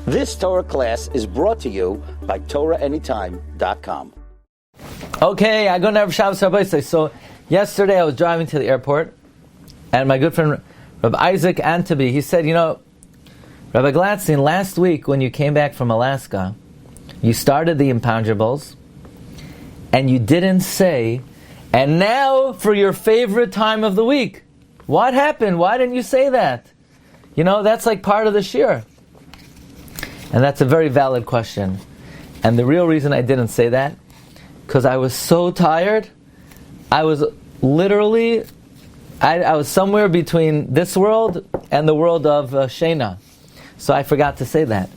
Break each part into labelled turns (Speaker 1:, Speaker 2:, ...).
Speaker 1: This Torah class is brought to you by TorahAnytime.com.
Speaker 2: Okay, I go to Shabbos Rabbi. So yesterday I was driving to the airport, and my good friend Rabbi Isaac Antabi, he said, Rabbi Glatstein, last week when you came back from Alaska, you started the Imponderables, and you didn't say, and now for your favorite time of the week. What happened? Why didn't you say that? That's like part of the Shiur. And that's a very valid question. And the real reason I didn't say that, because I was so tired. I was literally, I was somewhere between this world and the world of Shena. So I forgot to say that.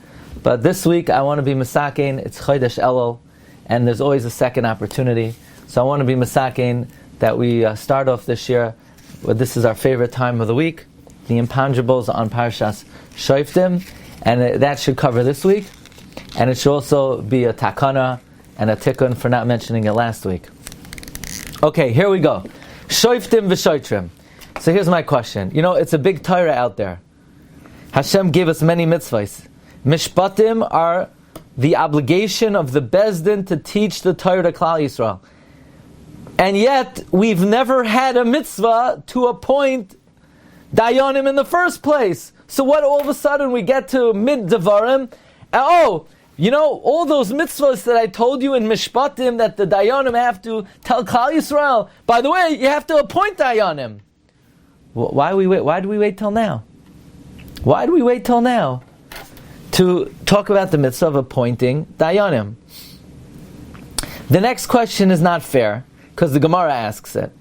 Speaker 2: But this week I want to be Masakein. It's Chodesh Elul, and there's always a second opportunity. So I want to be Masakein that we start off this year. This is our favorite time of the week, the Imponderables on Parshas Shoftm. And that should cover this week. And it should also be a takana and a tikkun for not mentioning it last week. Okay, here we go. Shoftm v'shoitrim. So here's my question. It's a big Torah out there. Hashem gave us many mitzvahs. Mishpatim are the obligation of the Bezdin to teach the Torah to Klal Yisrael. And yet, we've never had a mitzvah to appoint Dayanim in the first place. So what all of a sudden we get to mid-Devarim, all those mitzvahs that I told you in Mishpatim that the Dayanim have to tell Klal Yisrael, by the way, you have to appoint Dayanim. Why do we wait till now? Why do we wait till now to talk about the mitzvah of appointing Dayanim? The next question is not fair, because the Gemara asks it.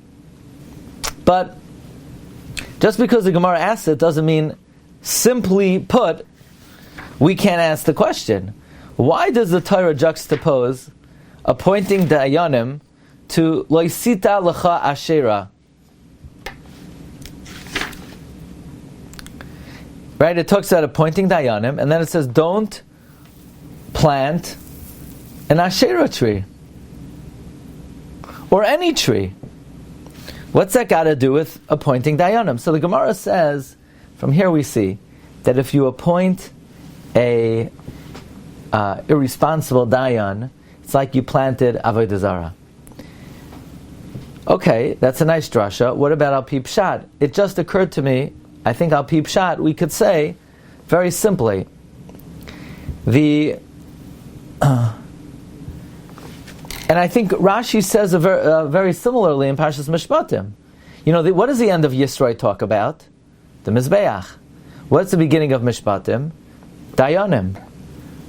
Speaker 2: But just because the Gemara asks it doesn't mean, simply put, we can't ask the question. Why does the Torah juxtapose appointing Dayanim to Loisita Lecha Ashera? Right? It talks about appointing Dayanim, and then it says, don't plant an Asherah tree. Or any tree. What's that got to do with appointing Dayanim? So the Gemara says, from here we see that if you appoint a irresponsible Dayan, it's like you planted Avodah Zarah. Okay, that's a nice drasha. What about Al Pi Pshat? It just occurred to me, I think Al Pi Pshat, we could say, very simply, and I think Rashi says very similarly in Parshas Mishpatim. What does the end of Yisroi talk about? The Mizbeach. What's the beginning of Mishpatim? Dayanim.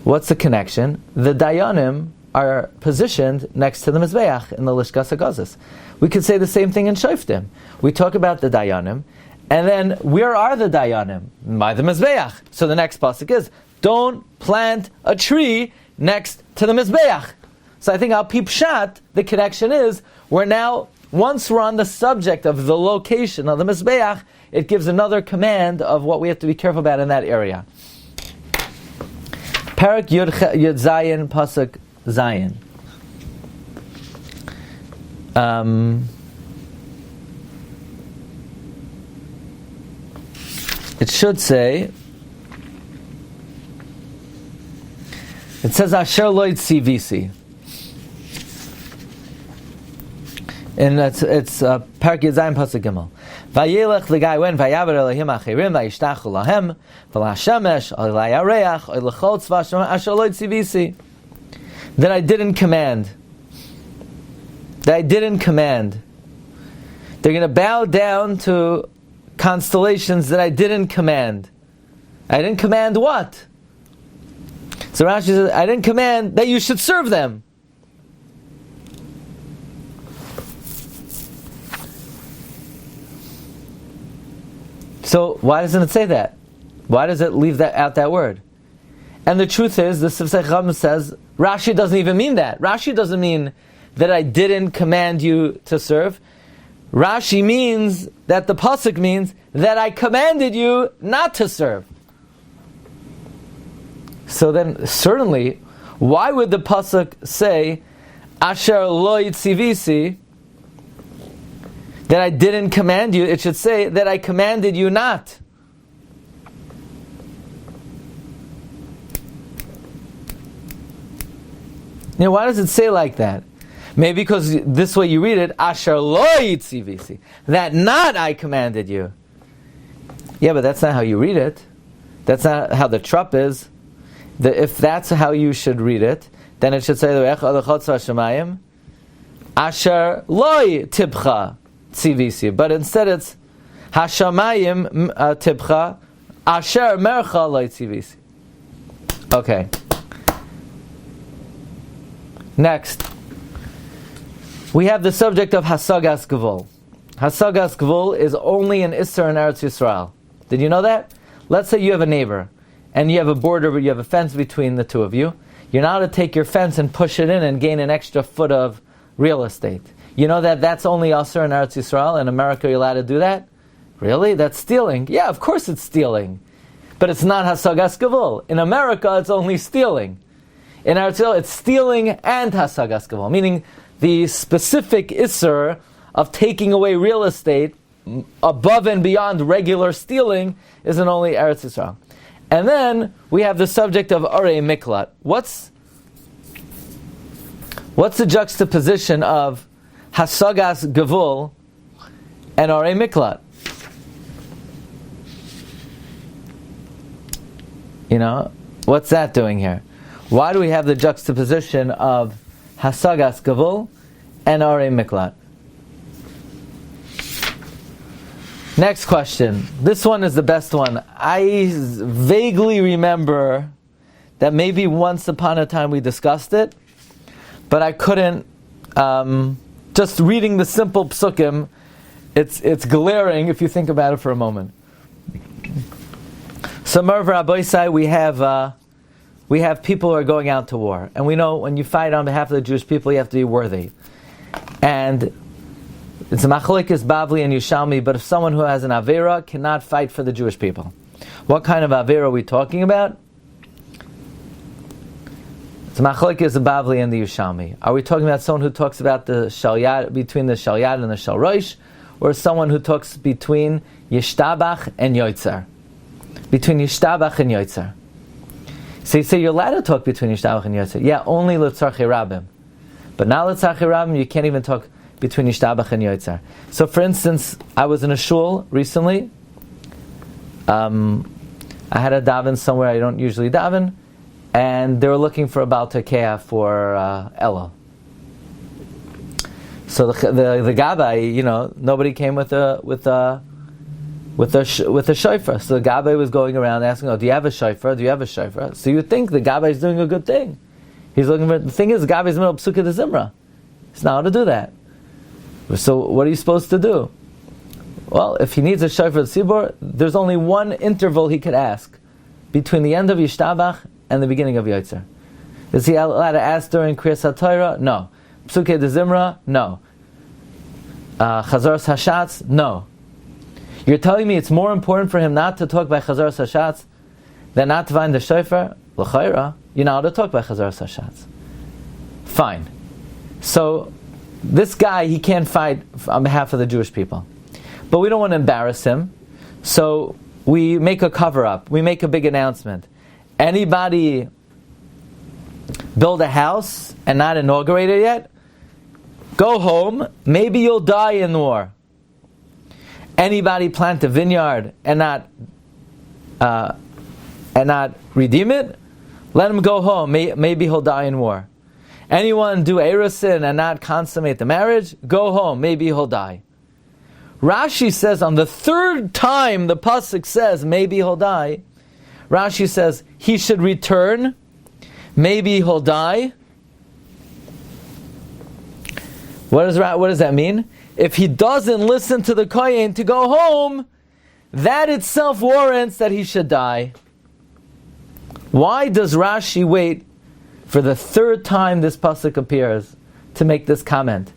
Speaker 2: What's the connection? The Dayanim are positioned next to the Mizbeach in the Lishkas HaGazos. We could say the same thing in Shoftm. We talk about the Dayanim, and then where are the Dayanim? By the Mizbeach. So the next pasuk is, don't plant a tree next to the Mizbeach. So I think Al Pi Pshat, the connection is, once we're on the subject of the location of the Mizbeach, it gives another command of what we have to be careful about in that area. Parak Yud Zayin, Pasuk Zayin. It should say, it says Asher Loid CVC. And it's Parak Yud Zayin, Pasuk Gimel. Vayelech, the guy went, Vayaber Elohim Achirim, Vayishtachu Lahem, V'lashemesh, Olayarech, Oylechol Tzva, Asher Loid CVC. That I didn't command. They're going to bow down to constellations that I didn't command. I didn't command what? So Rashi says, I didn't command that you should serve them. So why doesn't it say that? Why does it leave that word? And the truth is, the Sifsei Chacham says, Rashi doesn't even mean that. Rashi doesn't mean that I didn't command you to serve. Rashi means that the pasuk means that I commanded you not to serve. So then, certainly, why would the pasuk say, Asher lo yitzivisi, that I didn't command you? It should say that I commanded you not. Why does it say like that? Maybe because this way you read it, Asher lo yitzivisi, that not I commanded you. Yeah, but that's not how you read it. That's not how the trup is. If that's how you should read it, then it should say Asher loy tibcha tzivisi. But instead it's Hashamayim tibcha Asher mercha loy tzivisi. Okay. Next, we have the subject of Hasagas Gevul. Hasagas Gevul is only an Isser in Eretz Yisrael. Did you know that? Let's say you have a neighbor, and you have a border, you have a fence between the two of you. You're not to take your fence and push it in and gain an extra foot of real estate. You know that that's only Isser in Eretz Yisrael. In America, you're allowed to do that? Really? That's stealing. Yeah, of course it's stealing. But it's not Hasagas Gevul. In America, it's only stealing. In Eretz Yisrael, it's stealing and Hasagas Gevul, meaning the specific Isser of taking away real estate above and beyond regular stealing is in only Eretz Yisrael. And then we have the subject of Arei Miklat. What's the juxtaposition of Hasagas Gevul and Arei Miklat? What's that doing here? Why do we have the juxtaposition of Hasagas Gevul and Arei Miklat? Next question. This one is the best one. I vaguely remember that maybe once upon a time we discussed it, but I couldn't. Just reading the simple psukim, it's glaring if you think about it for a moment. So, Rabbi Glatstein, we have people who are going out to war, and we know when you fight on behalf of the Jewish people, you have to be worthy. And it's a machlokes Bavli and Yushalmi, but if someone who has an avera cannot fight for the Jewish people, what kind of avera are we talking about? It's a machlokes Bavli and the Yushalmi. Are we talking about someone who talks about the shalyad, between the shalyad and the shalroish, or someone who talks between yishtabach and yoitzer? Between yishtabach and yoitzer. So you say you're allowed to talk between yishtabach and yoitzer. Yeah, only l'tzarchei rabim. But not l'tzarchei rabim, you can't even talk between yishtabach and yoitzer. So for instance, I was in a shul recently. I had a daven somewhere I don't usually daven, and they were looking for a Baal Tekeah for Ella. So the Gabbai, nobody came with a shofar. So the Gabbai was going around asking, "Oh, do you have a shofar? Do you have a shofar?" So you would think the Gabbai is doing a good thing. He's looking for. The thing is, the Gabbai is in the middle of Psukkah de Zimra. He's not allowed to do that. So what are you supposed to do? Well, if he needs a shofar tzibur, there's only one interval he could ask between the end of Yishtabach and the beginning of Yotzer. Is he allowed to ask during Kriyas HaTorah? No. Psukkah de Zimra? No. Chazaras Hashatz? No. You're telling me it's more important for him not to talk by Chazaras Hashatz than not to find the shofar? L'chayra, you're not allowed to talk by Chazaras Hashatz. Fine. So, this guy, he can't fight on behalf of the Jewish people. But we don't want to embarrass him, so we make a cover-up. We make a big announcement. Anybody build a house and not inaugurate it yet? Go home. Maybe you'll die in war. Anybody plant a vineyard and not redeem it? Let him go home. Maybe he'll die in war. Anyone do erusin and not consummate the marriage? Go home. Maybe he'll die. Rashi says on the third time the pasuk says maybe he'll die, Rashi says he should return. Maybe he'll die. What does that mean? If he doesn't listen to the kohen to go home, that itself warrants that he should die. Why does Rashi wait for the third time this pasuk appears to make this comment?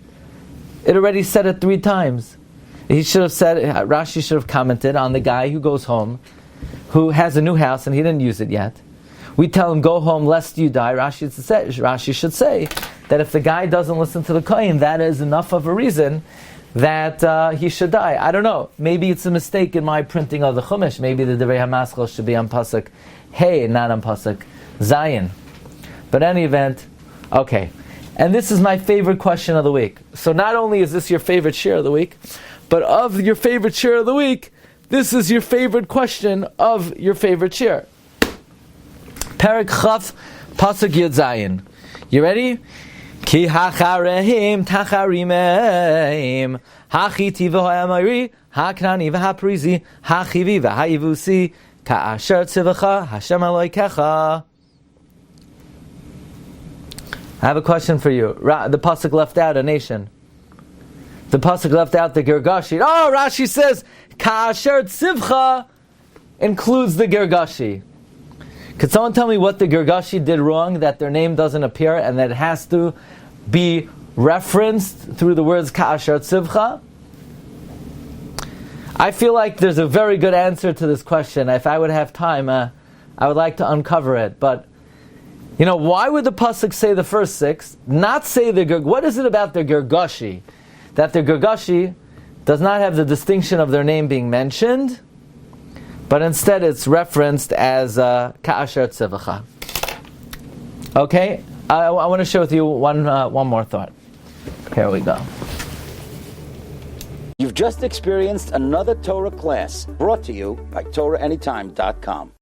Speaker 2: It already said it 3 times. He should have said, Rashi should have commented on the guy who goes home, who has a new house and he didn't use it yet. We tell him, go home lest you die. Rashi should say that if the guy doesn't listen to the kohen, that is enough of a reason that he should die. I don't know. Maybe it's a mistake in my printing of the Chumash. Maybe the Divrei HaMaschal should be on pasuk Hey, not on pasuk Zayin. But in any event, Okay, and this is my favorite question of the week. So not only is this your favorite shiur of the week, but of your favorite shiur of the week, this is your favorite question of your favorite shiur. Perek Chaf, Pasuk Yud Zayin. You ready? Ki hacharehim tacharimim hachiti v'ho'amari haknani v'haparizi hachivi v'hayivusi ka'asher tzivacha Hashem Elokecha. I have a question for you. The pasuk left out a nation. The pasuk left out the Girgashi. Oh, Rashi says ka'asher tzivcha includes the Girgashi. Could someone tell me what the Girgashi did wrong, that their name doesn't appear and that it has to be referenced through the words Ka'asher Tzivcha? I feel like there's a very good answer to this question. If I would have time, I would like to uncover it. But, why would the pasuk say the first six, not say the what is it about the Girgashi, that the Girgashi does not have the distinction of their name being mentioned, but instead it's referenced as Ka'asher Tzivacha. Okay, I want to share with you one more thought. Here we go.
Speaker 1: You've just experienced another Torah class brought to you by TorahAnytime.com.